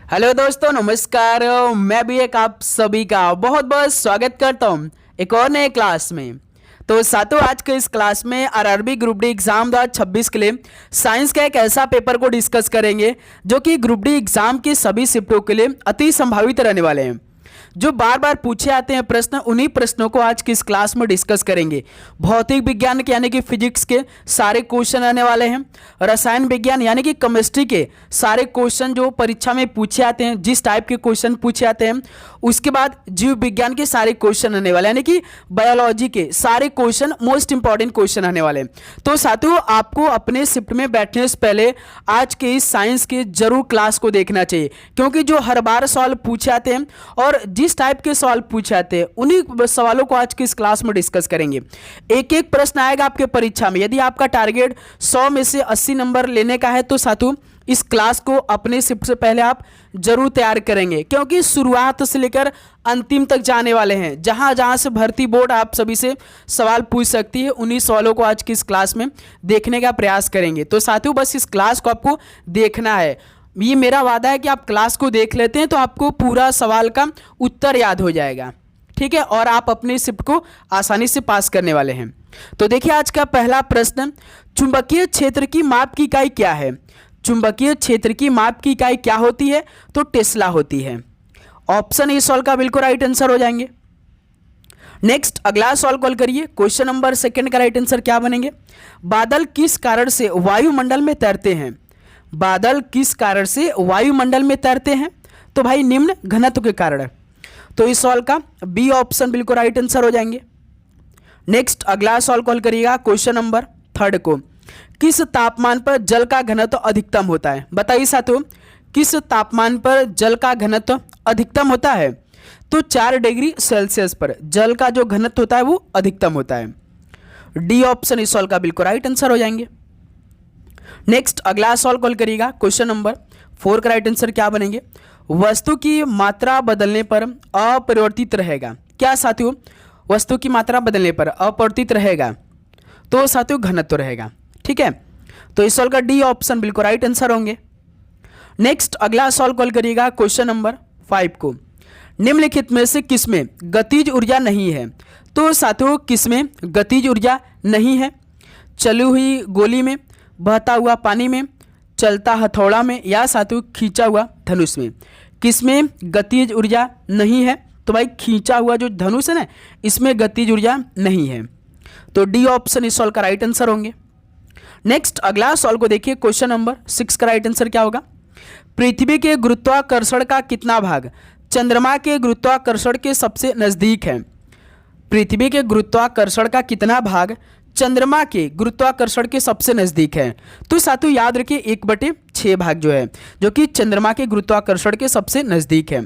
Hello दोस्तों, नमस्कार। मैं भी एक आप सभी का बहुत बहुत स्वागत करता हूं एक और नए क्लास में। तो साथियों, आज के इस क्लास में आरआरबी ग्रुप डी एग्जाम 2026 के लिए साइंस का एक ऐसा पेपर को डिस्कस करेंगे जो कि ग्रुप डी एग्जाम की सभी शिफ्टों के लिए अति संभावित रहने वाले हैं। जो बार बार पूछे आते हैं प्रश्न, उन्हीं प्रश्नों को आज की इस क्लास में डिस्कस करेंगे। भौतिक विज्ञान के यानी कि फिजिक्स के सारे क्वेश्चन आने वाले हैं। रसायन विज्ञान यानी कि केमिस्ट्री के सारे क्वेश्चन जो परीक्षा में पूछे आते हैं, जिस टाइप के क्वेश्चन पूछे आते हैं। उसके बाद जीव विज्ञान के सारे क्वेश्चन आने वाले, यानी कि बायोलॉजी के सारे क्वेश्चन, मोस्ट इंपॉर्टेंट क्वेश्चन आने वाले हैं। तो साथियों, आपको अपने शिफ्ट में बैठने से पहले आज के इस साइंस के जरूर क्लास को देखना चाहिए, क्योंकि जो हर बार सवाल पूछे आते हैं और जिस टाइप के सवाल पूछे आते हैं, उन्हीं सवालों को आज की इस क्लास में डिस्कस करेंगे। एक एक प्रश्न आएगा आपके परीक्षा में। यदि आपका टारगेट 100 में से 80 नंबर लेने का है तो साथियों, इस क्लास को अपने शिफ्ट से पहले आप जरूर तैयार करेंगे, क्योंकि शुरुआत से लेकर अंतिम तक जाने वाले हैं। जहां जहां से भर्ती बोर्ड आप सभी से सवाल पूछ सकती है, उन्हीं सवालों को आज की इस क्लास में देखने का प्रयास करेंगे। तो साथियों, बस इस क्लास को आपको देखना है। ये मेरा वादा है कि आप क्लास को देख लेते हैं तो आपको पूरा सवाल का उत्तर याद हो जाएगा, ठीक है, और आप अपनी शिफ्ट को आसानी से पास करने वाले हैं। तो देखिए, आज का पहला प्रश्न, चुंबकीय क्षेत्र की माप की इकाई क्या है? चुंबकीय क्षेत्र की माप की इकाई क्या होती है? तो टेस्ला होती है। ऑप्शन इस सवाल का बिल्कुल राइट आंसर हो जाएंगे। नेक्स्ट, अगला सवाल कॉल करिए। क्वेश्चन नंबर 2 का राइट आंसर क्या बनेंगे? बादल किस कारण से वायुमंडल में तैरते हैं? बादल किस कारण से वायुमंडल में तैरते हैं? तो भाई निम्न घनत्व के कारण। तो इस सवाल का बी ऑप्शन बिल्कुल राइट आंसर हो जाएंगे। नेक्स्ट, अगला सवाल कॉल करिएगा। क्वेश्चन नंबर 3 को, किस तापमान पर जल का घनत्व अधिकतम होता है? बताइए साथियों, किस तापमान पर जल का घनत्व अधिकतम होता है? तो 4 डिग्री सेल्सियस पर जल का जो घनत्व होता है वो अधिकतम होता है। डी ऑप्शन इस सवाल का बिल्कुल राइट आंसर हो जाएंगे। नेक्स्ट, अगला सवाल कॉल करिएगा। क्वेश्चन नंबर 4 का राइट आंसर क्या बनेंगे? वस्तु की मात्रा बदलने पर अपरिवर्तित रहेगा। क्या साथियों? वस्तु की मात्रा बदलने पर अपरिवर्तित रहेगा तो साथियों घनत्व रहेगा, ठीक है। तो इस सवाल का डी ऑप्शन बिल्कुल राइट आंसर होंगे। नेक्स्ट, अगला सवाल कॉल करिएगा। क्वेश्चन नंबर 5 को, निम्नलिखित में से किसमें गतिज ऊर्जा नहीं है? तो साथियों, किसमें गतिज ऊर्जा नहीं है? चली हुई गोली में, बहता हुआ पानी में, चलता हथौड़ा में, या साथियों खींचा हुआ धनुष में? किसमें गतिज ऊर्जा नहीं है? तो भाई खींचा हुआ जो धनुष है ना, इसमें गतिज ऊर्जा नहीं है। तो डी ऑप्शन इस सवाल का राइट आंसर होंगे। नेक्स्ट, अगला सवाल को देखिए। क्वेश्चन नंबर 6 का राइट आंसर क्या होगा? पृथ्वी के गुरुत्वाकर्षण का कितना भाग चंद्रमा के गुरुत्वाकर्षण के सबसे नजदीक है? पृथ्वी के गुरुत्वाकर्षण का कितना भाग चंद्रमा के गुरुत्वाकर्षण के सबसे नजदीक है? तो साथियों याद रखिए 1/6 भाग जो है, जो कि चंद्रमा के गुरुत्वाकर्षण के सबसे नजदीक है।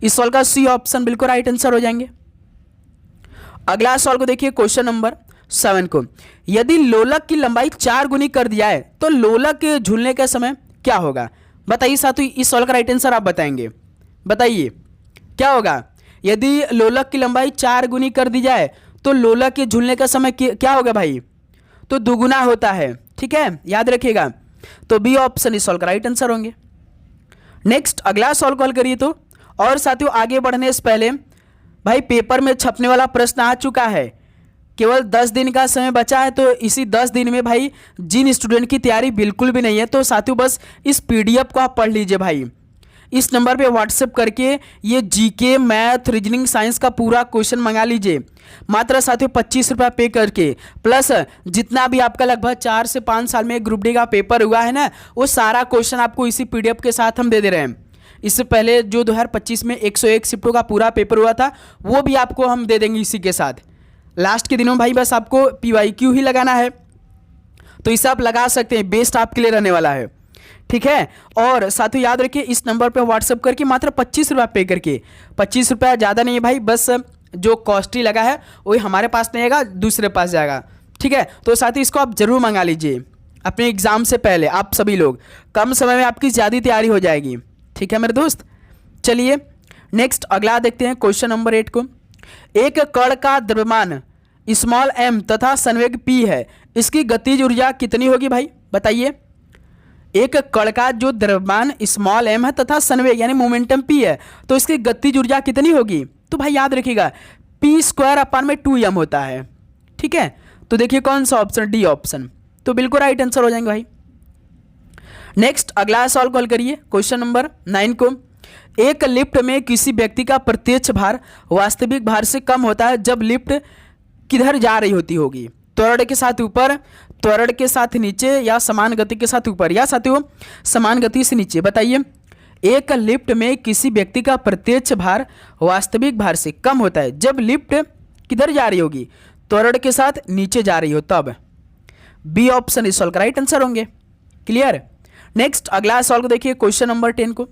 इस सवाल का सी ऑप्शन बिल्कुल राइट आंसर हो जाएंगे। अगला सवाल को देखिए। क्वेश्चन नंबर 7 को, यदि लोलक की लंबाई 4 गुनी कर दिया है तो लोलक के झूलने के समय क्या होगा? बताइए साथियों, इस सवाल का राइट आंसर आप बताएंगे। बताइए क्या होगा? यदि लोलक की लंबाई 4 गुनी कर दी जाए तो लोलक के झूलने का समय क्या होगा भाई? तो दुगुना होता है, ठीक है, याद रखिएगा। तो बी ऑप्शन इस सवाल का राइट आंसर होंगे। नेक्स्ट, अगला सवाल कॉल करिए। तो और साथियों, आगे बढ़ने से पहले भाई पेपर में छपने वाला प्रश्न आ चुका है। केवल 10 दिन का समय बचा है, तो इसी 10 दिन में भाई जिन स्टूडेंट की तैयारी बिल्कुल भी नहीं है, तो साथियों बस इस पीडीएफ को आप पढ़ लीजिए भाई। इस नंबर पे व्हाट्सएप करके ये जीके, मैथ, रीजनिंग, साइंस का पूरा क्वेश्चन मंगा लीजिए। मात्र साथियों 25 रुपया पे करके, प्लस जितना भी आपका लगभग 4 से 5 साल में ग्रुप डी का पेपर हुआ है ना, वो सारा क्वेश्चन आपको इसी पीडीएफ के साथ हम दे दे रहे हैं। इससे पहले जो 2025 में 101 शिफ्टों का पूरा पेपर हुआ था, वो भी आपको हम दे देंगे इसी के साथ। लास्ट के दिनों में भाई बस आपको PYQ ही लगाना है, तो इसे आप लगा सकते हैं, बेस्ट आपके लिए रहने वाला है, ठीक है। और साथियों याद रखिए, इस नंबर पे व्हाट्सएप करके मात्र 25 रुपया पे करके, 25 रुपया ज़्यादा नहीं है भाई, बस जो कॉस्टली लगा है वही हमारे पास नहीं आएगा, दूसरे पास जाएगा, ठीक है। तो साथियों इसको आप जरूर मंगा लीजिए अपने एग्जाम से पहले। आप सभी लोग, कम समय में आपकी ज़्यादा तैयारी हो जाएगी, ठीक है मेरे दोस्त। चलिए नेक्स्ट, अगला देखते हैं। क्वेश्चन नंबर 8 को, एक कण का द्रव्यमान स्मॉल m तथा संवेग p है, इसकी गतिज ऊर्जा कितनी होगी भाई? बताइए। एक कण का जो द्रव्यमान स्मॉल m है तथा संवेग यानी मोमेंटम p है, तो इसकी गतिज ऊर्जा कितनी होगी? तो भाई याद रखिएगा p²/2m होता है। ठीक है, तो देखिए कौन सा ऑप्शन, डी ऑप्शन, तो बिल्कुल राइट आंसर हो जाएंगे भाई। नेक्स्ट अगला सवाल को हल करिए, क्वेश्चन नंबर 9 को। एक लिफ्ट में किसी व्यक्ति का प्रत्यक्ष भार वास्तविक भार से कम होता है जब लिफ्ट किधर जा रही होगी? त्वरण के साथ ऊपर, त्वरण के साथ नीचे, या समान गति के साथ ऊपर, या साथियों समान गति से नीचे? बताइए। एक लिफ्ट में किसी व्यक्ति का प्रत्यक्ष भार वास्तविक भार से कम होता है जब लिफ्ट किधर जा रही होगी? त्वरण के साथ नीचे जा रही हो तब। बी ऑप्शन इस सवाल का राइट आंसर होंगे। क्लियर। नेक्स्ट अगला सवाल को देखिए, क्वेश्चन नंबर 10 को।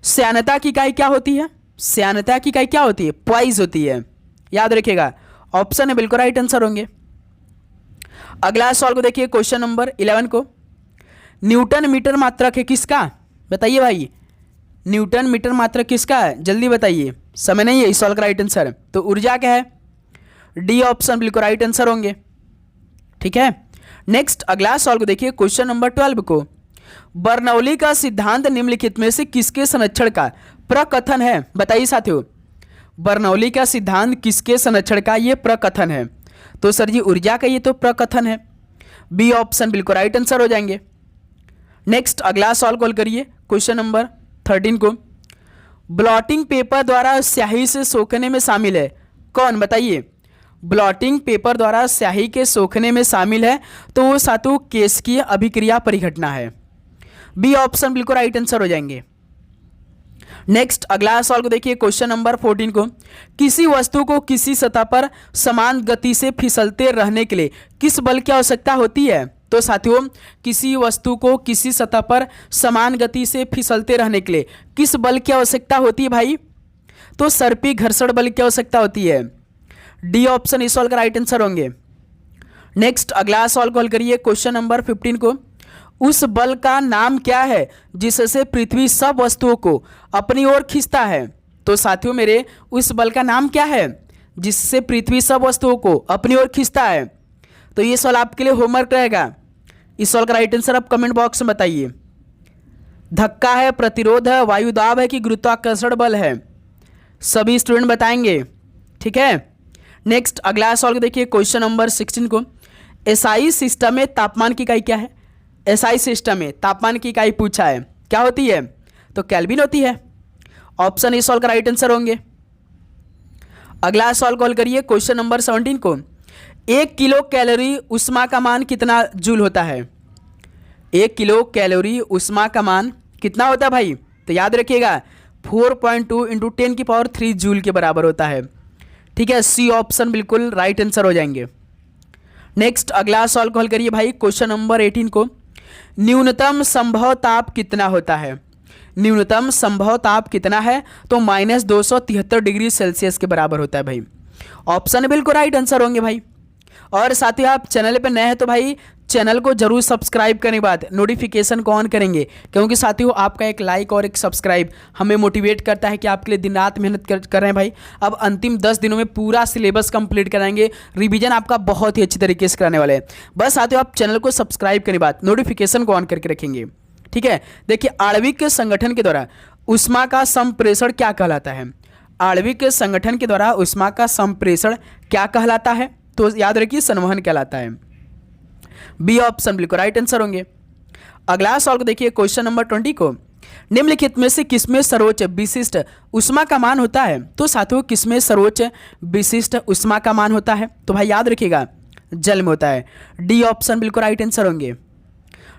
श्यानता की इकाई क्या होती है? श्यानता की इकाई क्या होती है? पॉइज होती है, याद रखिएगा। ऑप्शन है बिल्कुल राइट आंसर होंगे। अगला सवाल को देखिए, क्वेश्चन नंबर 11 को। न्यूटन मीटर मात्रक है किसका? बताइए भाई, न्यूटन मीटर मात्रक किसका है? जल्दी बताइए, समय नहीं है इस सवाल का राइट आंसर। तो ऊर्जा क्या है? डी ऑप्शन बिल्कुल राइट आंसर होंगे। ठीक है। नेक्स्ट अगला सवाल को देखिए, क्वेश्चन नंबर 12 को। बर्नौली का सिद्धांत निम्नलिखित में से किसके संरक्षण का प्रकथन है? बताइए साथियों, बर्नौली का सिद्धांत किसके संरक्षण का ये प्रकथन है? तो सर जी ऊर्जा का ये तो प्रकथन है। बी ऑप्शन बिल्कुल राइट आंसर हो जाएंगे। नेक्स्ट अगला सवाल कॉल करिए, क्वेश्चन नंबर 13 को। ब्लॉटिंग पेपर द्वारा स्याही से सोखने में शामिल है कौन? बताइए। ब्लॉटिंग पेपर द्वारा स्याही के सोखने में शामिल है तो वो सातु केशकीय अभिक्रिया परिघटना है। बी ऑप्शन बिल्कुल राइट आंसर हो जाएंगे। नेक्स्ट अगला सवाल को देखिए, क्वेश्चन नंबर 14 को। किसी वस्तु को किसी सतह पर समान गति से फिसलते रहने के लिए किस बल की आवश्यकता होती है? तो साथियों, किसी वस्तु को किसी सतह पर समान गति से फिसलते रहने के लिए किस बल की आवश्यकता होती है भाई? तो सर्पी घर्षण बल की आवश्यकता होती है। डी ऑप्शन इस सवाल का राइट आंसर होंगे। नेक्स्ट अगला सवाल कॉल करिए, क्वेश्चन नंबर 15 को। उस बल का नाम क्या है जिससे पृथ्वी सब वस्तुओं को अपनी ओर खींचता है? तो साथियों मेरे, उस बल का नाम क्या है जिससे पृथ्वी सब वस्तुओं को अपनी ओर खींचता है? तो ये सवाल आपके लिए होमवर्क रहेगा। इस सवाल का राइट आंसर आप कमेंट बॉक्स में बताइए। धक्का है, प्रतिरोध है, वायु दाब है कि गुरुत्वाकर्षण बल है? सभी स्टूडेंट बताएंगे। ठीक है। नेक्स्ट अगला सवाल को देखिए, क्वेश्चन नंबर 16 को। एसआई सिस्टम में तापमान की इकाई क्या है? एसआई सिस्टम में तापमान की इकाई पूछा है, क्या होती है? तो केल्विन होती है। ऑप्शन इस सवाल का राइट आंसर होंगे। अगला सवाल कॉल करिए, क्वेश्चन नंबर 17 को। 1 किलो कैलोरी ऊष्मा का मान कितना जूल होता है? 1 किलो कैलोरी ऊष्मा का मान कितना होता है भाई? तो याद रखिएगा 4.2 × 10³ जूल के बराबर होता है। ठीक है, सी ऑप्शन बिल्कुल राइट आंसर हो जाएंगे। नेक्स्ट अगला सवाल कॉल करिए भाई, क्वेश्चन नंबर 18 को। न्यूनतम संभव ताप कितना होता है? न्यूनतम संभव ताप कितना है? तो -273 डिग्री सेल्सियस के बराबर होता है भाई। ऑप्शन बिल्कुल राइट आंसर होंगे भाई। और साथ ही आप चैनल पे नए हैं तो भाई चैनल को जरूर सब्सक्राइब करने के बाद नोटिफिकेशन को ऑन करेंगे, क्योंकि साथियों आपका एक लाइक और एक सब्सक्राइब हमें मोटिवेट करता है कि आपके लिए दिन रात मेहनत कर रहे हैं भाई। अब अंतिम 10 दिनों में पूरा सिलेबस कंप्लीट कराएंगे, रिवीजन आपका बहुत ही अच्छी तरीके से कराने वाले हैं। बस साथियों आप चैनल को सब्सक्राइब करने के बाद नोटिफिकेशन को ऑन करके रखेंगे। ठीक है। देखिए, आणविक संगठन के द्वारा ऊष्मा का संप्रेषण क्या कहलाता है? आणविक संगठन के द्वारा ऊष्मा का संप्रेषण क्या कहलाता है? तो याद रखिए संवहन कहलाता है। बी ऑप्शन बिल्कुल राइट आंसर होंगे। अगला सवाल को देखिए, क्वेश्चन नंबर 20 को। निम्नलिखित में से किसमें सर्वोच्च विशिष्ट ऊष्मा का मान होता है? तो साथियों किसमें सर्वोच्च विशिष्ट ऊष्मा का मान होता है? तो भाई याद रखिएगा जल में होता है। डी ऑप्शन बिल्कुल राइट आंसर होंगे।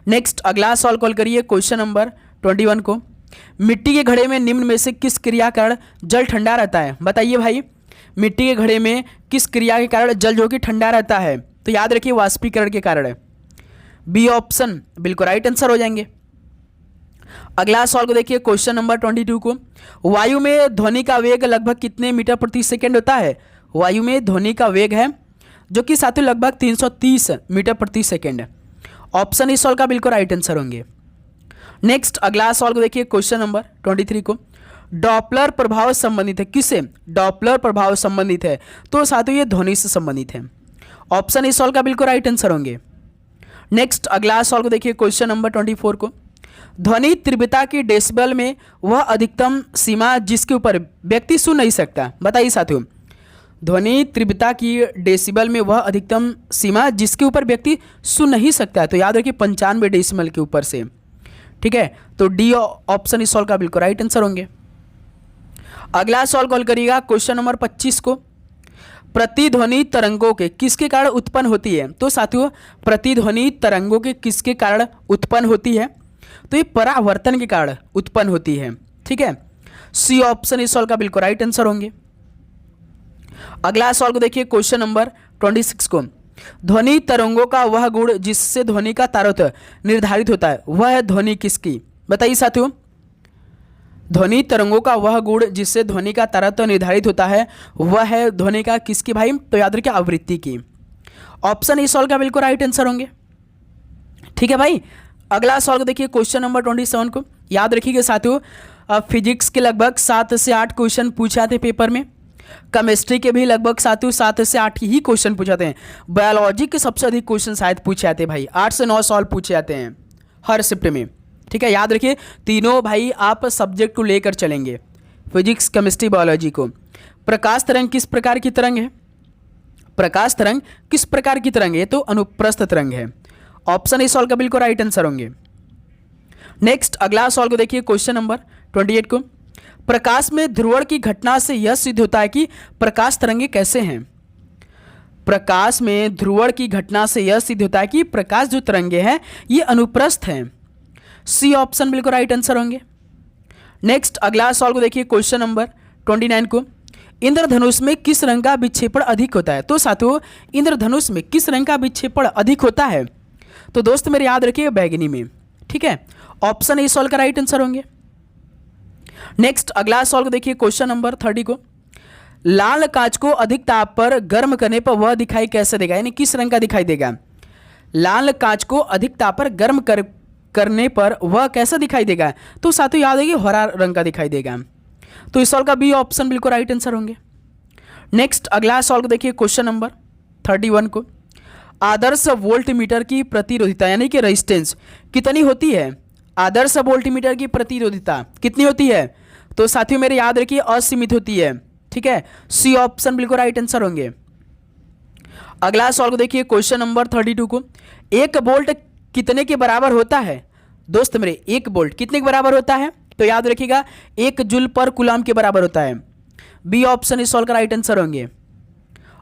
नेक्स्ट अगला सवाल कॉल करिए, क्वेश्चन नंबर 21 को। मिट्टी के घड़े में निम्न में से किस क्रिया के कारण जल ठंडा रहता है? बताइए भाई, मिट्टी के घड़े में किस क्रिया के कारण जल जो कि ठंडा रहता है? तो याद रखिए वाष्पीकरण के कारण। बी ऑप्शन बिल्कुल राइट आंसर हो जाएंगे। अगला सवाल को देखिए, क्वेश्चन नंबर 22 को। वायु में ध्वनि का वेग लगभग कितने मीटर प्रति सेकेंड होता है? वायु में ध्वनि का वेग है जो कि साथियों लगभग 330 मीटर प्रति सेकेंड। ऑप्शन इस सवाल का बिल्कुल राइट आंसर होंगे। नेक्स्ट अगला सवाल को देखिए, क्वेश्चन नंबर 23 को। डॉपलर प्रभाव संबंधित है किससे? डॉपलर प्रभाव संबंधित है तो साथियों ये ध्वनि से संबंधित है। ऑप्शन इस सवाल का बिल्कुल राइट आंसर होंगे। नेक्स्ट अगला सवाल को देखिए, क्वेश्चन नंबर 24 को। ध्वनि तीव्रता की डेसिबल में वह अधिकतम सीमा जिसके ऊपर व्यक्ति सुन नहीं सकता। बताइए साथियों, ध्वनि तीव्रता की डेसिबल में वह अधिकतम सीमा जिसके ऊपर व्यक्ति सुन नहीं सकता है। तो याद रखिए 95 डेसिबल के ऊपर से। ठीक है, तो डी ऑप्शन इस सॉल्व का बिल्कुल राइट आंसर होंगे। अगला सॉल्व कॉल करिएगा क्वेश्चन नंबर 25 को। प्रतिध्वनि तरंगों के किसके कारण उत्पन्न होती है? तो साथियों प्रतिध्वनि तरंगों के किसके कारण उत्पन्न होती है? तो ये परावर्तन के कारण उत्पन्न होती है। ठीक है, सी ऑप्शन इस सॉल्व का बिल्कुल राइट आंसर होंगे। अगला सॉल्व को देखिए क्वेश्चन नंबर 26 को। ध्वनि तरंगों का वह गुण जिससे ध्वनि का तारतम्य निर्धारित होता है, वह है ध्वनि किसकी? बताइए साथियों, ध्वनि तरंगों का वह गुण जिससे ध्वनि का तारतम्य निर्धारित होता है वह है ध्वनि का किसकी भाई? तो याद रखिए आवृत्ति की। ऑप्शन ई सॉल्व का बिल्कुल राइट आंसर होंगे। ठीक है भाई, अगला सॉल्व देखिए क्वेश्चन नंबर 27 को। याद रखिएगा साथियों फिजिक्स के लगभग 7 से 8 क्वेश्चन पूछे जाते हैं पेपर में। केमिस्ट्री के भी लगभग साथियों 7 से 8 ही क्वेश्चन पूछे जाते हैं। बायोलॉजी के सबसे अधिक क्वेश्चन शायद पूछे जाते हैं भाई, 8 से 9 सॉल्व पूछे जाते हैं हर शिफ्ट में। ठीक है, याद रखिए तीनों भाई आप सब्जेक्ट को लेकर चलेंगे, फिजिक्स केमिस्ट्री बायोलॉजी को। प्रकाश तरंग किस प्रकार की तरंग है? प्रकाश तरंग किस प्रकार की तरंग है? तो अनुप्रस्थ तरंग है। ऑप्शन ए सॉल्व का बिल्कुल राइट आंसर होंगे। नेक्स्ट अगला सॉल्व को देखिए क्वेश्चन नंबर 28 को। प्रकाश में ध्रुवण की घटना से यह सिद्ध होता है कि प्रकाश तरंगे कैसे हैं? प्रकाश में ध्रुवण की घटना से यह सिद्ध होता है कि प्रकाश जो तरंगे हैं ये अनुप्रस्थ हैं। सी ऑप्शन बिल्कुल राइट आंसर होंगे। नेक्स्ट अगला सॉल्व को देखिए क्वेश्चन नंबर 29 को। इंद्रधनुष में किस रंग का विक्षेपण अधिक होता है? तो साथियों इंद्रधनुष में किस रंग का विक्षेपण अधिक होता है? तो दोस्त मेरे याद रखिए बैगनी में। ठीक है, ऑप्शन ए सॉल्व का राइट आंसर होंगे। नेक्स्ट अगला सॉल्व देखिए क्वेश्चन नंबर 30 को। लाल कांच को अधिक ताप पर गर्म करने पर वह दिखाई कैसे देगा, यानी किस रंग का दिखाई देगा? लाल कांच को अधिक ताप पर गर्म करने पर वह कैसा दिखाई देगा? तो साथियों याद है कि हरा रंग का दिखाई देगा। तो इस सॉल्व का बी ऑप्शन बिल्कुल राइट आंसर होंगे। नेक्स्ट अगला सॉल्व देखिए क्वेश्चन नंबर 31 को। आदर्श वोल्टमीटर की प्रतिरोधिता यानी कि रेजिस्टेंस कितनी होती है? आदर्श वोल्टमीटर की प्रतिरोधिता कितनी होती है? तो साथियों मेरे याद रखिए असीमित होती है। ठीक है, सी ऑप्शन बिल्कुल राइट आंसर होंगे। अगला सॉल्व देखिए क्वेश्चन नंबर 32 को। एक वोल्ट कितने के बराबर होता है? दोस्त मेरे एक वोल्ट कितने के बराबर होता है? तो याद रखिएगा 1 जूल पर कूलम के बराबर होता है। बी ऑप्शन इस सॉल्व का राइट आंसर होंगे।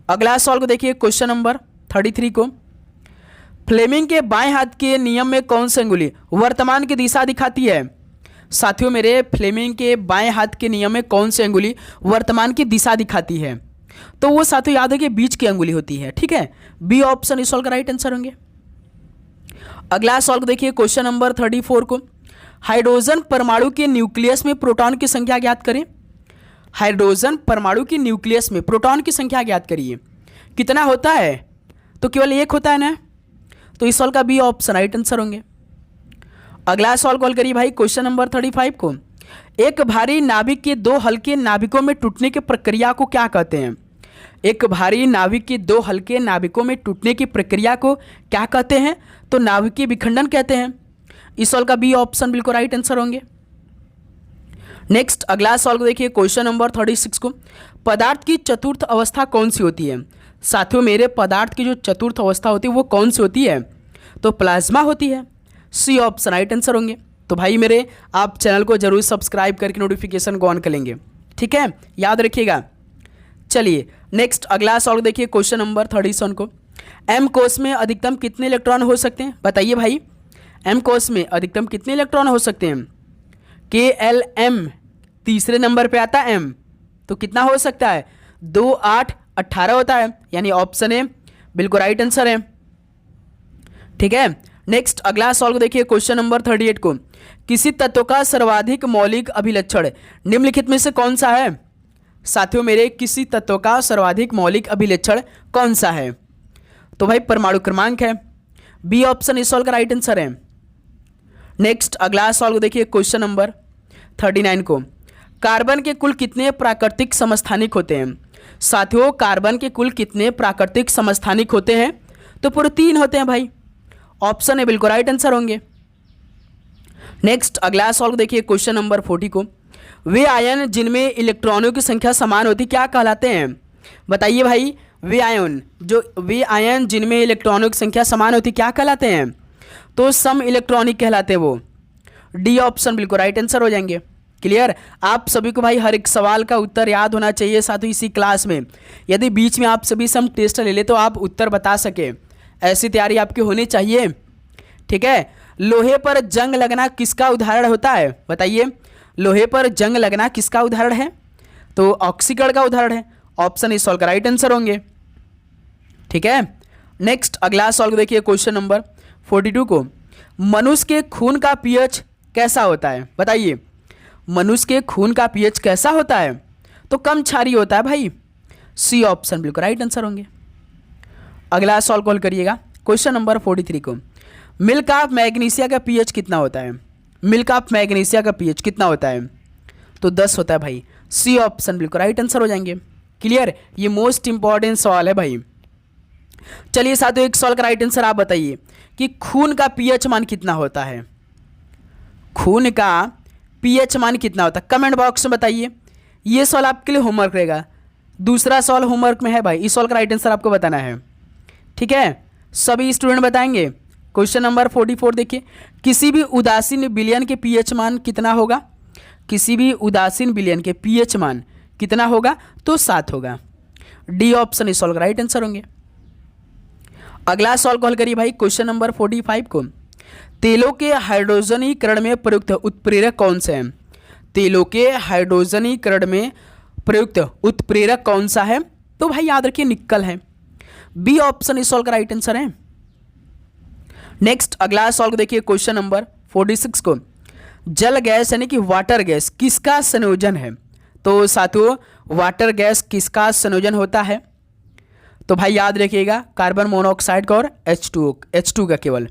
अगला सॉल्व देखिए क्वेश्चन नंबर 33 को। फ्लेमिंग के बाएं हाथ के नियम में कौन सी अंगुली वर्तमान की दिशा दिखाती है? साथियों मेरे फ्लेमिंग के बाएं हाथ के नियम में कौन सी अंगुली वर्तमान की दिशा दिखाती है? तो वो साथियों याद है कि बीच की अंगुली होती है। ठीक है, बी ऑप्शन इस सॉल्व का राइट आंसर होंगे। अगला सॉल्व देखिए क्वेश्चन नंबर 34 को। हाइड्रोजन परमाणु के न्यूक्लियस में प्रोटॉन की संख्या ज्ञात करें। हाइड्रोजन परमाणु के न्यूक्लियस में प्रोटॉन की संख्या ज्ञात करिए। कितना होता है? तो केवल 1 होता है ना। तो इस सॉल्व का बी ऑप्शन राइट आंसर होंगे। अगला सॉल्व कॉल करिए भाई क्वेश्चन नंबर 35 को। एक भारी नाभिक के 2 हल्के नाभिकों में टूटने की प्रक्रिया को क्या कहते हैं? एक भारी नाभिक के 2 हल्के नाभिकों में टूटने की प्रक्रिया को क्या कहते हैं? तो नाभिकीय विखंडन कहते हैं। इस सॉल्व का बी ऑप्शन बिल्कुल राइट आंसर होंगे। नेक्स्ट अगला सॉल्व देखिए क्वेश्चन नंबर 36 को। पदार्थ की चतुर्थ अवस्था कौन सी होती है? साथियों मेरे पदार्थ की जो चतुर्थ अवस्था होती है वो कौन सी होती है? तो प्लाज्मा होती है। सी ऑप्शन राइट आंसर होंगे। तो भाई मेरे आप चैनल को जरूर सब्सक्राइब करके नोटिफिकेशन को ऑन कर लेंगे। ठीक है, याद रखिएगा। चलिए नेक्स्ट अगला सॉल्व देखिए क्वेश्चन नंबर 37 को। एम कोश में अधिकतम कितने इलेक्ट्रॉन हो सकते हैं? बताइए भाई, एम कोश में अधिकतम कितने इलेक्ट्रॉन हो सकते हैं? के एल एम तीसरे नंबर पे आता है एम, तो कितना हो सकता है? 2, 8, 18 होता है, यानी ऑप्शन ए बिल्कुल राइट आंसर है। ठीक है, नेक्स्ट अगला सॉल्व देखिए क्वेश्चन नंबर 38 को। किसी तत्व का सर्वाधिक मौलिक अभिलक्षण निम्नलिखित में से कौन सा है? साथियों मेरे किसी तत्व का सर्वाधिक मौलिक अभिलक्षण कौन सा है? तो भाई परमाणु क्रमांक है। बी ऑप्शन इस सॉल्व का राइट आंसर है। नेक्स्ट अगला सॉल्व देखिए क्वेश्चन नंबर 39 को। कार्बन के कुल कितने प्राकृतिक समस्थानिक होते हैं? साथियों कार्बन के कुल कितने प्राकृतिक समस्थानिक होते हैं? तो पूरे 3 होते हैं भाई। ऑप्शन ए बिल्कुल राइट आंसर होंगे। नेक्स्ट अगला सॉल्व देखिए क्वेश्चन नंबर 40 को। वे आयन जिनमें इलेक्ट्रॉनों की संख्या समान होती क्या कहलाते हैं? बताइए भाई, वे आयन जिनमें इलेक्ट्रॉनों की संख्या समान होती क्या कहलाते हैं? तो सम इलेक्ट्रॉनिक कहलाते हैं वो। डी ऑप्शन बिल्कुल राइट आंसर हो जाएंगे। क्लियर? आप सभी को भाई हर एक सवाल का उत्तर याद होना चाहिए, साथ ही इसी क्लास में यदि बीच में आप सभी सम टेस्ट ले ले तो आप उत्तर बता सके, ऐसी तैयारी आपकी होनी चाहिए। ठीक है। लोहे पर जंग लगना किसका उदाहरण होता है? बताइए, लोहे पर जंग लगना किसका उदाहरण है? तो ऑक्सीकरण का उदाहरण है। ऑप्शन इस सॉल्व का राइट आंसर होंगे। ठीक है। नेक्स्ट अगला सॉल्व देखिए क्वेश्चन नंबर 42 को। मनुष्य के खून का पीएच कैसा होता है? बताइए, मनुष्य के खून का पीएच कैसा होता है? तो कम क्षारीय होता है भाई। सी ऑप्शन बिल्कुल राइट आंसर होंगे। अगला सॉल्व कॉल करिएगा क्वेश्चन नंबर 43 को। मिल्क ऑफ मैग्नीशिया का पीएच कितना होता है? मिल्क ऑफ मैग्नीशिया का पीएच कितना होता है? तो 10 होता है भाई। सी ऑप्शन बिल्कुल राइट आंसर हो जाएंगे। क्लियर? ये मोस्ट इंपॉर्टेंट सवाल है भाई। चलिए साथियों, एक सवाल का राइट आंसर आप बताइए कि खून का पीएच मान कितना होता है? खून का पीएच मान कितना होता है? कमेंट बॉक्स में बताइए। ये सवाल आपके लिए होमवर्क रहेगा। दूसरा सवाल होमवर्क में है भाई, इस सवाल का राइट आंसर आपको बताना है। ठीक है, सभी स्टूडेंट बताएंगे। क्वेश्चन नंबर 44 देखिए। किसी भी उदासीन विलयन के पीएच मान कितना होगा? किसी भी उदासीन विलयन के पीएच मान कितना होगा? तो 7 होगा। डी ऑप्शन इस सवाल का राइट आंसर होंगे। अगला सवाल कॉल करिए भाई क्वेश्चन नंबर 45 को। तेलों के हाइड्रोजनीकरण में प्रयुक्त उत्प्रेरक कौन से हैं? तेलों के हाइड्रोजनीकरण में प्रयुक्त उत्प्रेरक कौन सा है? तो भाई याद रखिए निक्कल है। बी ऑप्शन इस सवाल का राइट आंसर है। नेक्स्ट अगला सॉल्व देखिए क्वेश्चन नंबर 46 को। जल गैस यानी कि वाटर गैस किसका संयोजन है? तो साथियों, वाटर गैस किसका संयोजन होता है? तो भाई याद रखिएगा कार्बन मोनोऑक्साइड का और H2 का केवल।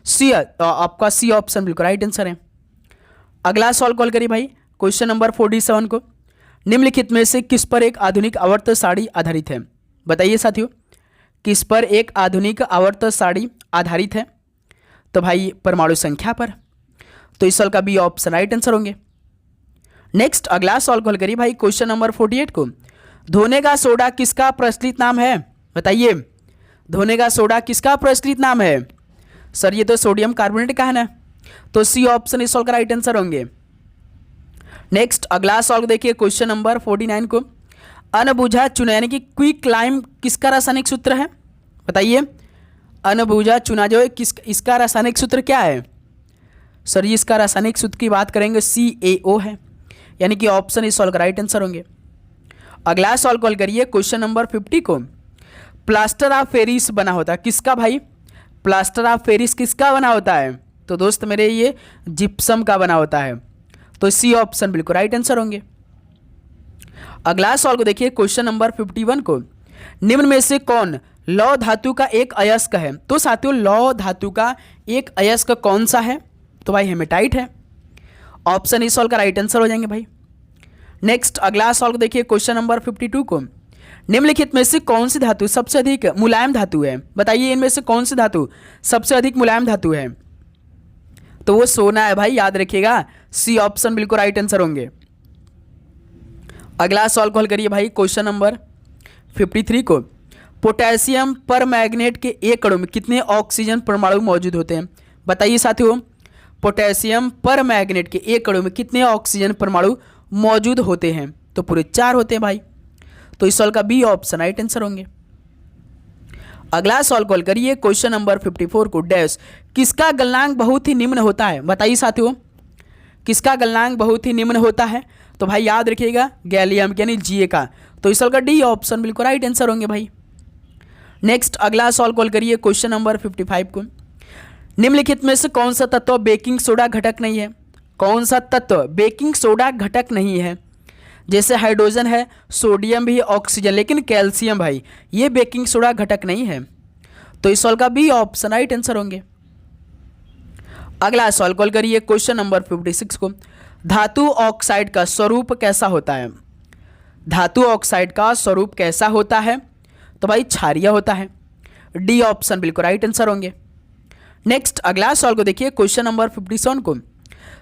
सी आपका सी ऑप्शन बिल्कुल राइट आंसर है। अगला सॉल्व कॉल करिए भाई क्वेश्चन नंबर 47 को। निम्नलिखित में से किस पर एक आधुनिक आवर्त सारणी आधारित है? बताइए साथियों, किस पर एक आधुनिक आवर्त सारणी आधारित है? तो भाई परमाणु संख्या पर। तो इस सवाल का बी ऑप्शन राइट आंसर होंगे। नेक्स्ट अगला सॉल्व कॉल करिए भाई क्वेश्चन नंबर 48 को। धोने का सोडा किसका प्रचलित नाम है? बताइए, धोने का सोडा किसका प्रचलित नाम है? सर ये तो सोडियम कार्बोनेट का है ना। तो सी ऑप्शन इस सवाल का राइट आंसर होंगे। नेक्स्ट अगला सॉल्व देखिए क्वेश्चन नंबर 49 को। अनबुझा चूना यानी कि क्विक लाइम किसका रासायनिक सूत्र है? बताइए, अनबुझा चूना जो है इसका रासायनिक सूत्र क्या है? सर ये इसका रासायनिक सूत्र की बात करेंगे CaO है, यानी कि ऑप्शन इस सॉल्व का राइट आंसर होंगे। अगला सॉल्व कॉल करिए क्वेश्चन नंबर 50 को। प्लास्टर ऑफ पेरिस बना होता है किसका भाई? प्लास्टर ऑफ पेरिस किसका बना होता है? तो दोस्त मेरे ये जिप्सम का बना होता है। तो सी ऑप्शन बिल्कुल राइट आंसर होंगे। अगला सवाल को देखिए क्वेश्चन नंबर 51 को। निम्न में से कौन लौह धातु का एक अयस्क है? तो साथियों लौह धातु का एक अयस्क कौन सा है? तो भाई हेमेटाइट है। ऑप्शन इस सवाल का राइट आंसर हो जाएंगे भाई। नेक्स्ट अगला सवाल को देखिए क्वेश्चन नंबर 52 को। निम्नलिखित में से कौन सी धातु सबसे अधिक मुलायम धातु है? बताइए इनमें से कौन सी धातु सबसे अधिक मुलायम धातु है? तो वो सोना है भाई, याद रखिएगा। सी ऑप्शन बिल्कुल राइट आंसर होंगे। अगला सॉल्व कॉल करिए भाई क्वेश्चन नंबर 53 को। पोटेशियम परमैंगनेट के एक अणु में कितने ऑक्सीजन परमाणु मौजूद होते हैं? बताइए साथियों, पोटेशियम परमैंगनेट के एक अणु में कितने ऑक्सीजन परमाणु मौजूद होते हैं? तो पूरे 4 होते हैं भाई। तो इस सवाल का बी ऑप्शन राइट आंसर होंगे। अगला सॉल्व कॉल करिए क्वेश्चन नंबर 54 को। डैश किसका गलनांक बहुत ही निम्न होता है? बताइए साथियों, किसका गलनांक बहुत ही निम्न होता है? तो भाई याद रखिएगा गैलियम यानी Ga का। तो इस सवाल का डी ऑप्शन बिल्कुल राइट आंसर होंगे भाई। नेक्स्ट अगला सॉल्व कॉल करिए क्वेश्चन नंबर 55 को। निम्नलिखित में से कौन सा तत्व बेकिंग सोडा घटक नहीं है? कौन सा तत्व बेकिंग सोडा घटक नहीं है? जैसे हाइड्रोजन है, सोडियम भी, ऑक्सीजन, लेकिन कैल्शियम भाई ये बेकिंग सोडा घटक नहीं है। तो इस सवाल का बी ऑप्शन राइट आंसर होंगे। अगला सवाल कॉल करिए क्वेश्चन नंबर 56 को। धातु ऑक्साइड का स्वरूप कैसा होता है? धातु ऑक्साइड का स्वरूप कैसा होता है? तो भाई क्षारीय होता है। डी ऑप्शन बिल्कुल राइट आंसर होंगे। नेक्स्ट अगला सवाल को देखिए क्वेश्चन नंबर 57 को।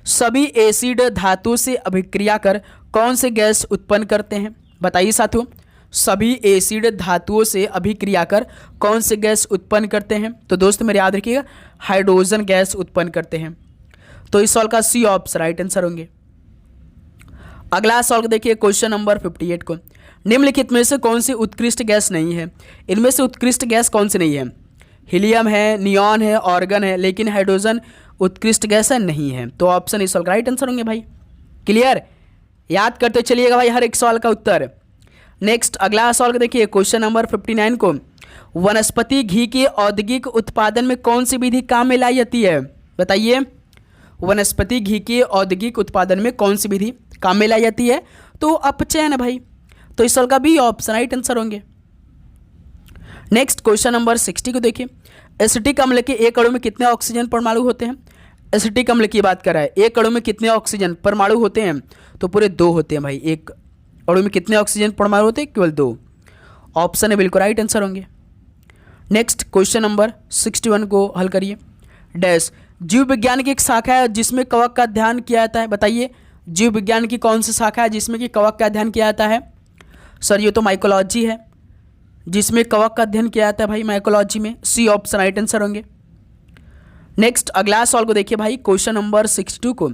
सभी एसिड धातु से अभिक्रिया कर कौन से गैस उत्पन्न करते हैं? बताइए साथियों, सभी एसिड धातुओं से अभिक्रिया कर कौन से गैस उत्पन्न करते हैं? तो दोस्त मेरे याद रखिएगा, हाइड्रोजन गैस उत्पन्न करते हैं। तो इस सवाल का सी ऑप्शन राइट आंसर होंगे। अगला सवाल देखिए क्वेश्चन नंबर 58 को, निम्नलिखित में से कौन सी उत्कृष्ट गैस नहीं है? इनमें से उत्कृष्ट गैस कौन सी नहीं है? हीलियम है, नियॉन है, ऑर्गन है, लेकिन हाइड्रोजन उत्कृष्ट गैस है नहीं है। तो ऑप्शन इस सवाल का राइट आंसर होंगे भाई। क्लियर, याद करते चलिएगा भाई हर एक सवाल का उत्तर। नेक्स्ट अगला सवाल देखिए क्वेश्चन नंबर 59 को, वनस्पति घी के औद्योगिक उत्पादन में कौन सी विधि काम में लाई जाती है? बताइए, वनस्पति घी के औद्योगिक उत्पादन में कौन सी विधि काम में लाई जाती है? तो अपचयन भाई। तो इस सवाल का भी ऑप्शन राइट आंसर होंगे। नेक्स्ट क्वेश्चन नंबर 60 को देखिए, एसिटिक अम्ल के एक अणु में कितने ऑक्सीजन परमाणु होते हैं? एसिटिक अम्ल की बात कर रहा है, एक अणु में कितने ऑक्सीजन परमाणु होते हैं? तो पूरे 2 होते हैं भाई। एक अणु में कितने ऑक्सीजन परमाणु होते हैं? केवल 2। ऑप्शन है बिल्कुल राइट आंसर होंगे। नेक्स्ट क्वेश्चन नंबर 61 को हल करिए। डैश जीव विज्ञान की एक शाखा है जिसमें कवक का अध्ययन किया जाता है। बताइए, जीव विज्ञान की कौन सी शाखा है जिसमें कि कवक का अध्ययन किया जाता है? सर ये तो माइकोलॉजी है, जिसमें कवक का अध्ययन किया जाता है भाई माइकोलॉजी में। सी ऑप्शन राइट आंसर होंगे। नेक्स्ट अगला सवाल को देखिए भाई क्वेश्चन नंबर 62 को,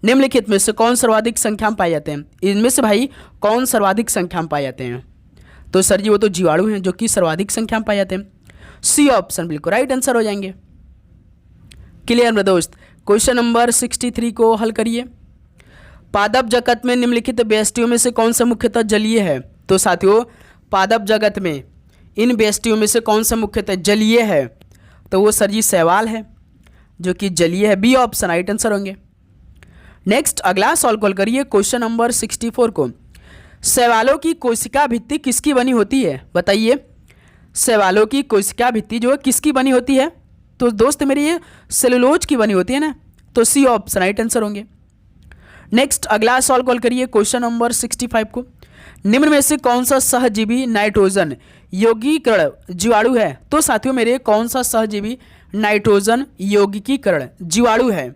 निम्नलिखित में से कौन सर्वाधिक संख्या में पाए जाते हैं? इनमें से भाई कौन सर्वाधिक संख्या में पाए जाते हैं? तो सर जी वो तो जीवाणु हैं जो कि सर्वाधिक संख्या में पाए जाते हैं। सी ऑप्शन बिल्कुल राइट आंसर हो जाएंगे। क्लियर मेरे दोस्त, क्वेश्चन नंबर 63 को हल करिए। पादप जगत में निम्नलिखित व्यष्टियों में से कौन सा मुख्यतः जलीय है? तो साथियों, पादप जगत में इन व्यष्टियों में से कौन सा मुख्यतः जलीय है? तो वो सर जी शैवाल है जो कि जलीय है। बी ऑप्शन राइट आंसर होंगे। नेक्स्ट अगला सवाल कॉल करिए क्वेश्चन नंबर 64 को, शैवालों की कोशिका भित्ति किसकी बनी होती है? बताइए, शैवालों की कोशिका भित्ति जो है किसकी बनी होती है? तो दोस्त मेरी ये सेलुलोज की बनी होती है ना। तो सी ऑप्शन राइट आंसर होंगे। नेक्स्ट अगला सवाल कॉल करिए क्वेश्चन नंबर 65 को, निम्न में से कौन सा सहजीवी नाइट्रोजन यौगिकीकरण जीवाणु है? तो साथियों मेरे कौन सा सहजीवी नाइट्रोजन यौगिकीकरण जीवाणु है?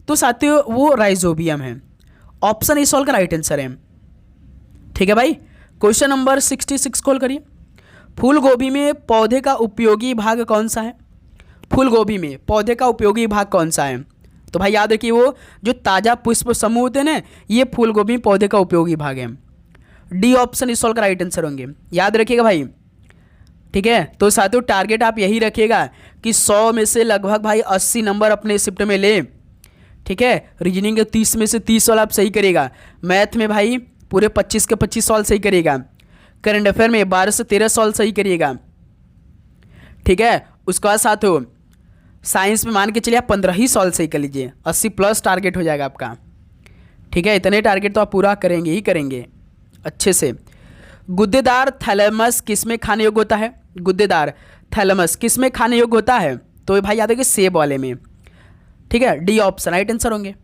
तो साथियों वो राइजोबियम है। ऑप्शन इस सवाल का राइट आंसर है। ठीक है भाई, क्वेश्चन नंबर 66 कॉल करिए। फूल गोभी में पौधे का उपयोगी भाग कौन सा है? फूल गोभी में पौधे का उपयोगी भाग कौन सा है? तो भाई याद रखिए, वो जो ताज़ा पुष्प समूह होते हैं ना, ये फूल गोभी पौधे का उपयोगी भाग है। डी ऑप्शन इस सवाल का राइट आंसर होंगे। याद रखिएगा भाई। ठीक है, तो साथियों टारगेट आप यही रखिएगा कि 100 में से लगभग भाई 80 नंबर अपने शिफ्ट में ले। ठीक है, रीजनिंग के 30 में से 30 सवाल आप सही करेगा। मैथ में भाई पूरे 25 के 25 सवाल सही करिएगा। करंट अफेयर में 12 से 13 सवाल सही करिएगा। ठीक है, उसके बाद साथियों साइंस में मान के चलिए आप 15 ही सवाल सही कर लीजिए, 80 प्लस टारगेट हो जाएगा आपका। ठीक है, इतने टारगेट तो आप पूरा करेंगे ही करेंगे अच्छे से। गुद्देदार थैलेमस किसमें खाने योग्य होता है? गुद्देदार थैलेमस किसमें खाने योग्य होता है? तो भाई याद रखिए सेब वाले में। ठीक है, डी ऑप्शन राइट आंसर होंगे।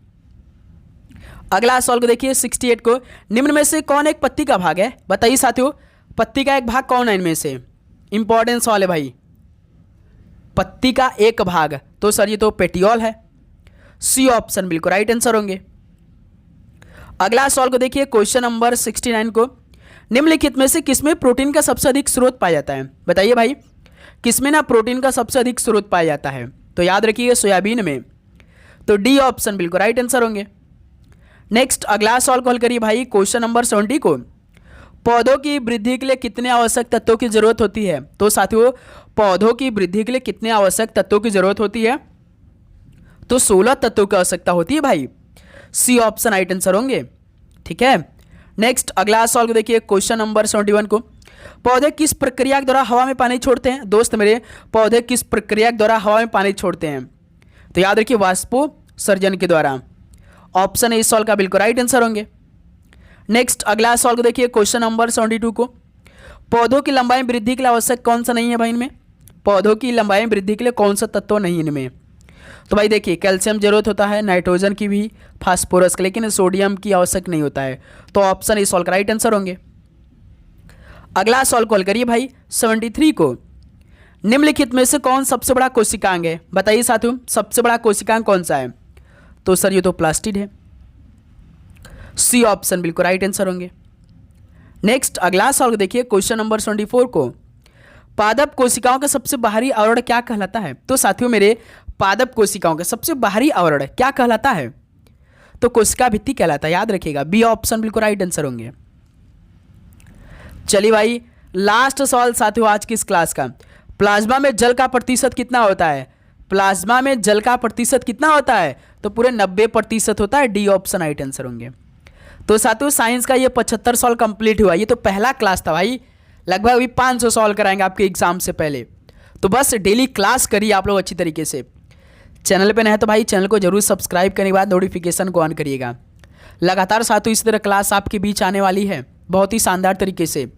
अगला सवाल को देखिए 68 को, निम्न में से कौन एक पत्ती का भाग है? बताइए साथियों, पत्ती का एक भाग कौन है इनमें से? इंपॉर्टेंट सवाल है भाई। पत्ती का एक भाग, तो सर ये तो पेटियोल है। सी ऑप्शन बिल्कुल राइट आंसर होंगे। अगला सवाल को देखिए क्वेश्चन नंबर 69 को, निम्नलिखित में से किसमें प्रोटीन का सबसे अधिक स्रोत पाया जाता है? बताइए भाई, किसमें ना प्रोटीन का सबसे अधिक स्रोत पाया जाता है? तो याद रखिए सोयाबीन में। तो डी ऑप्शन बिल्कुल राइट आंसर होंगे। नेक्स्ट अगला सवाल को हल करिए भाई क्वेश्चन नंबर 70 को, पौधों की वृद्धि के लिए कितने आवश्यक तत्वों की जरूरत होती है? तो साथियों पौधों की वृद्धि के लिए कितने आवश्यक तत्वों की जरूरत होती है? तो 16 तत्वों की आवश्यकता होती है भाई। सी ऑप्शन राइट आंसर होंगे। ठीक है, नेक्स्ट अगला सवाल को देखिए क्वेश्चन नंबर 71 को, पौधे किस प्रक्रिया के द्वारा हवा में पानी छोड़ते हैं? दोस्त मेरे, पौधे किस प्रक्रिया के द्वारा हवा में पानी छोड़ते हैं? तो याद रखिए वाष्पोत्सर्जन के द्वारा। ऑप्शन है इस सवाल का बिल्कुल राइट आंसर होंगे। नेक्स्ट अगला सवाल को देखिए क्वेश्चन नंबर 72 को, पौधों की लंबाई वृद्धि के लिए आवश्यक कौन सा नहीं है भाई इनमें? पौधों की लंबाई वृद्धि के लिए कौन सा तत्व नहीं इनमें? तो भाई देखिए कैल्शियम जरूरत होता है, नाइट्रोजन की भी, फास्फोरस का, लेकिन सोडियम की आवश्यक नहीं होता है। तो ऑप्शन इस सवाल का राइट आंसर होंगे। अगला सवाल कॉल करिए भाई 73 को, निम्नलिखित में से कौन सबसे बड़ा कोशिकांग है? बताइए साथियों, सबसे बड़ा कोशिकांग कौन सा है? तो सर ये तो प्लास्टिड है, सी ऑप्शन बिल्कुल राइट आंसर होंगे। नेक्स्ट अगला सवाल देखिए क्वेश्चन नंबर 24 को, पादप कोशिकाओं का सबसे बाहरी आवरण क्या कहलाता है? तो साथियों मेरे पादप कोशिकाओं का सबसे बाहरी आवरण क्या कहलाता है? तो कोशिका भित्ति कहलाता है, याद रखिएगा, बी ऑप्शन बिल्कुल राइट आंसर होंगे। चलिए भाई लास्ट सवाल साथियों आज की इस क्लास का, प्लाज्मा में जल का प्रतिशत कितना होता है? प्लाज्मा में जल का प्रतिशत कितना होता है? तो पूरे 90% होता है, डी ऑप्शन राइट आंसर होंगे। तो साथियों साइंस का ये 75 सवाल कंप्लीट हुआ, ये तो पहला क्लास था भाई, लगभग अभी 500 सवाल कराएंगे आपके एग्जाम से पहले। तो बस डेली क्लास करिए आप लोग अच्छी तरीके से। चैनल पे नए हैं तो भाई चैनल को जरूर सब्सक्राइब करने के बाद नोटिफिकेशन को ऑन करिएगा। लगातार साथियों इसी तरह क्लास आपके बीच आने वाली है बहुत ही शानदार तरीके से।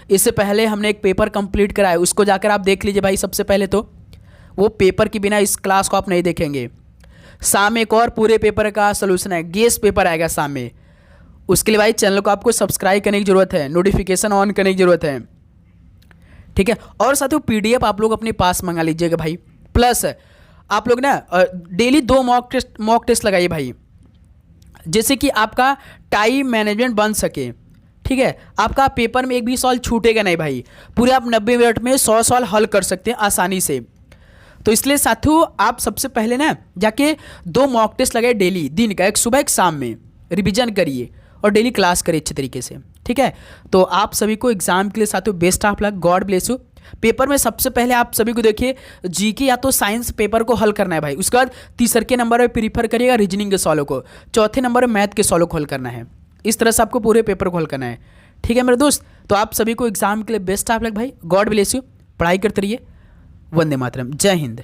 इससे पहले हमने एक पेपर कंप्लीट कराया, उसको जाकर आप देख लीजिए भाई। सबसे पहले तो वो पेपर के बिना इस क्लास को आप नहीं देखेंगे। शाम में एक और पूरे पेपर का सोल्यूशन है, गेस्ट पेपर आएगा शाम में। उसके लिए भाई चैनल को आपको सब्सक्राइब करने की जरूरत है, नोटिफिकेशन ऑन करने की जरूरत है, ठीक है। और साथियों पीडीएफ आप लोग अपने पास मंगा लीजिएगा भाई। प्लस आप लोग ना डेली 2 मॉक टेस्ट लगाइए भाई, जैसे कि आपका टाइम मैनेजमेंट बन सके, ठीक है। आपका पेपर में एक भी सवाल छूटेगा नहीं भाई, पूरे आप 90 मिनट में 100 सवाल हल कर सकते हैं आसानी से। तो इसलिए साथियों आप सबसे पहले ना जाके 2 मॉक टेस्ट लगाए डेली, दिन का, एक सुबह एक शाम में, रिवीजन करिए और डेली क्लास करिए अच्छे तरीके से, ठीक है। तो आप सभी को एग्जाम के लिए साथियों best of luck, God bless you. Paper में सबसे पहले आप सभी को देखिए जीके या तो साइंस पेपर को हल करना है भाई, उसके बाद तीसरे नंबर पर प्रीफर करिएगा रीजनिंग के सवालों को, चौथे नंबर पर मैथ के सवालों को हल करना है। इस तरह से आपको पूरे पेपर को हल करना है, ठीक है मेरे दोस्त। तो आप सभी को एग्जाम के लिए बेस्ट ऑफ लक भाई, गॉड ब्लेस यू। पढ़ाई करते रहिए। वंदे मातरम, जय हिंद।